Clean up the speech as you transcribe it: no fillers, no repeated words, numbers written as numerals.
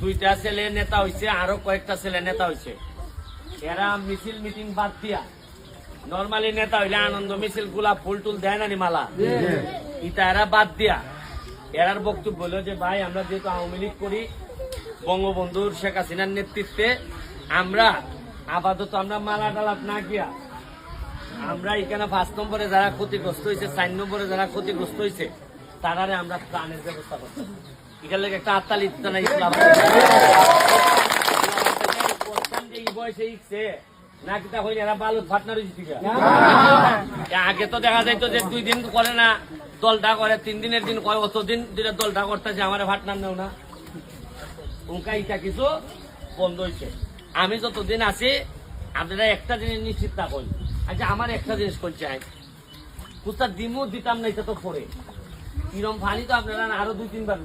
দুইটা ছেলে নেতা হয়েছে, আরো কয়েকটা ছেলে নেতা হয়েছে। এরা মিছিল মিটিং বাদ দিয়া নর্মালি নেতা হইলে আনন্দ মিছিল গুলা ফুল টুল দেয় না মালা, ইটা এরা বাদ দিয়া এরার বক্তব্য হলো যে ভাই আমরা যেহেতু আওয়ামী লীগ করি, বঙ্গবন্ধুর শেখ হাসিনার নেতৃত্বে আমরা আপাতত আমরা মালা টালাপ না গিয়া আমরা এখানে 5 নম্বরে যারা ক্ষতিগ্রস্ত হয়েছে, 4 নম্বরে যারা ক্ষতিগ্রস্ত হয়েছে তারারে আমরা ত্রাণের ব্যবস্থা করতে এখানে একটা আত্মালি ইসলাম বয়সে ইচ্ছে নাকি তা হইলে এরা বালুত ফাটনা রয়েছে। আগে তো দেখা যাইতো যে 2 দিন করে না দলটা করে, 3 দিনের দিন করে, অতদিন যেটা দলটা করতেছে আমার ফাটনার নেও না উনকা ইটা কিছু বন্ধ হয়েছে। আমি যতদিন আছি আপনারা একটা জিনিস নিশ্চিত না করি। আচ্ছা আমার একটা জিনিস করছে কুস্তার ডিমও দিতাম না, এটা তো পরে কিরম ফানি তো আপনারা আরো 2-3 বার